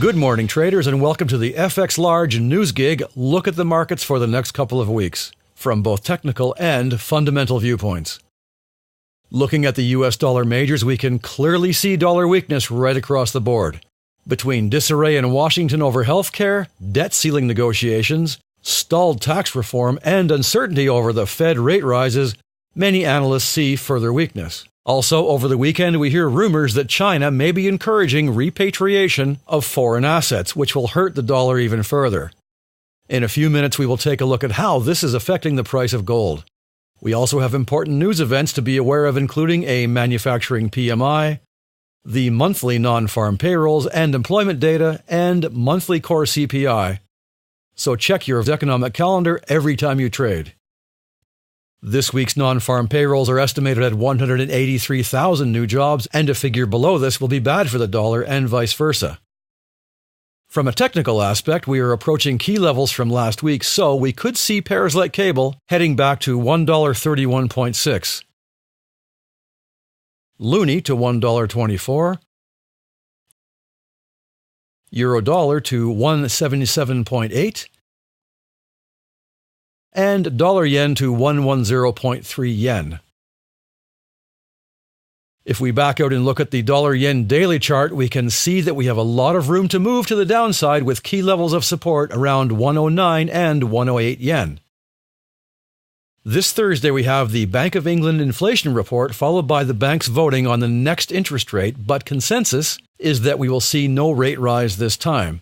Good morning, traders, and welcome to the FX Large News Gig. Look at the markets for the next couple of weeks, from both technical and fundamental viewpoints. Looking at the US dollar majors, we can clearly see dollar weakness right across the board. Between disarray in Washington over healthcare, debt ceiling negotiations, stalled tax reform, and uncertainty over the Fed rate rises, many analysts see further weakness. Also, over the weekend, we hear rumors that China may be encouraging repatriation of foreign assets, which will hurt the dollar even further. In a few minutes, we will take a look at how this is affecting the price of gold. We also have important news events to be aware of, including a manufacturing PMI, the monthly non-farm payrolls and employment data, and monthly core CPI. So check your economic calendar every time you trade. This week's non-farm payrolls are estimated at 183,000 new jobs, and a figure below this will be bad for the dollar and vice versa. From a technical aspect, we are approaching key levels from last week, so we could see pairs like cable heading back to $1.31.6, loonie to $1.24, euro dollar to 177.8, and dollar yen to 110.3 yen. If we back out and look at the dollar yen daily chart, we can see that we have a lot of room to move to the downside with key levels of support around 109 and 108 yen. This Thursday we have the Bank of England inflation report followed by the banks voting on the next interest rate, but consensus is that we will see no rate rise this time.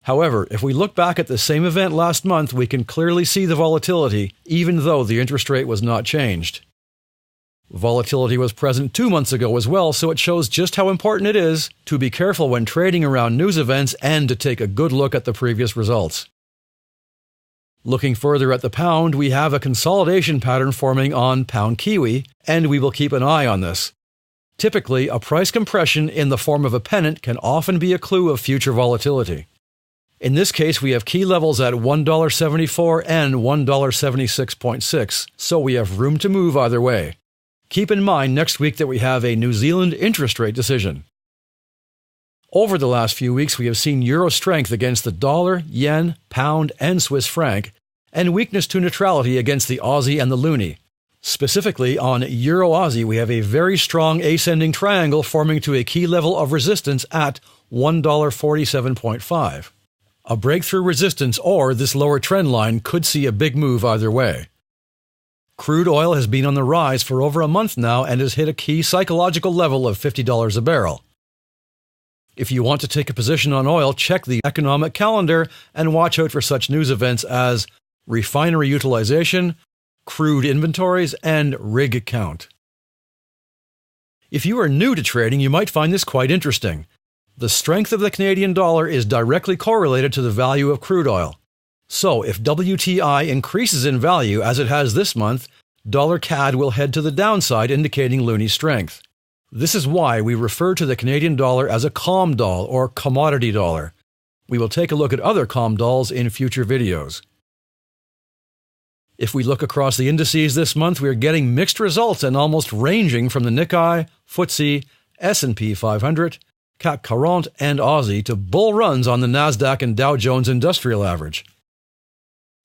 However, if we look back at the same event last month, we can clearly see the volatility, even though the interest rate was not changed. Volatility was present 2 months ago as well, so it shows just how important it is to be careful when trading around news events and to take a good look at the previous results. Looking further at the pound, we have a consolidation pattern forming on pound kiwi, and we will keep an eye on this. Typically, a price compression in the form of a pennant can often be a clue of future volatility. In this case, we have key levels at $1.74 and $1.76.6, so we have room to move either way. Keep in mind next week that we have a New Zealand interest rate decision. Over the last few weeks, we have seen euro strength against the dollar, yen, pound, and Swiss franc, and weakness to neutrality against the Aussie and the loonie. Specifically, on Euro-Aussie, we have a very strong ascending triangle forming to a key level of resistance at $1.47.5. A breakthrough resistance or this lower trend line could see a big move either way. Crude oil has been on the rise for over a month now and has hit a key psychological level of $50 a barrel. If you want to take a position on oil, check the economic calendar and watch out for such news events as refinery utilization, crude inventories, and rig count. If you are new to trading, you might find this quite interesting. The strength of the Canadian dollar is directly correlated to the value of crude oil. So, if WTI increases in value as it has this month, dollar CAD will head to the downside, indicating loonie strength. This is why we refer to the Canadian dollar as a COM doll or commodity dollar. We will take a look at other COM dolls in future videos. If we look across the indices this month, we are getting mixed results and almost ranging from the Nikkei, FTSE, S&P 500, CAC 40 and Aussie to bull runs on the Nasdaq and Dow Jones Industrial Average.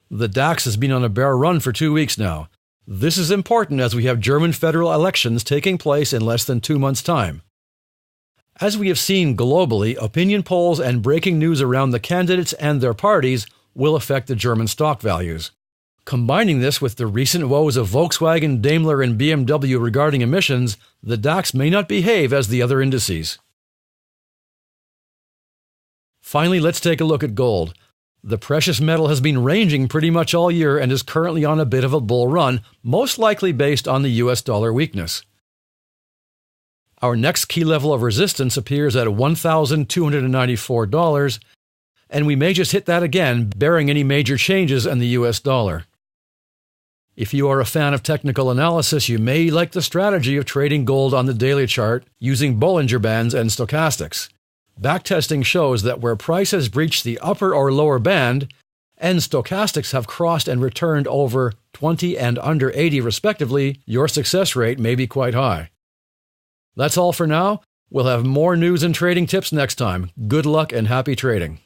The DAX has been on a bear run for 2 weeks now. This is important as we have German federal elections taking place in less than 2 months' time. As we have seen globally, opinion polls and breaking news around the candidates and their parties will affect the German stock values. Combining this with the recent woes of Volkswagen, Daimler, and BMW regarding emissions, the DAX may not behave as the other indices. Finally, let's take a look at gold. The precious metal has been ranging pretty much all year and is currently on a bit of a bull run, most likely based on the US dollar weakness. Our next key level of resistance appears at $1,294, and we may just hit that again, barring any major changes in the US dollar. If you are a fan of technical analysis, you may like the strategy of trading gold on the daily chart using Bollinger Bands and stochastics. Backtesting shows that where price has breached the upper or lower band, and stochastics have crossed and returned over 20 and under 80 respectively, your success rate may be quite high. That's all for now. We'll have more news and trading tips next time. Good luck and happy trading.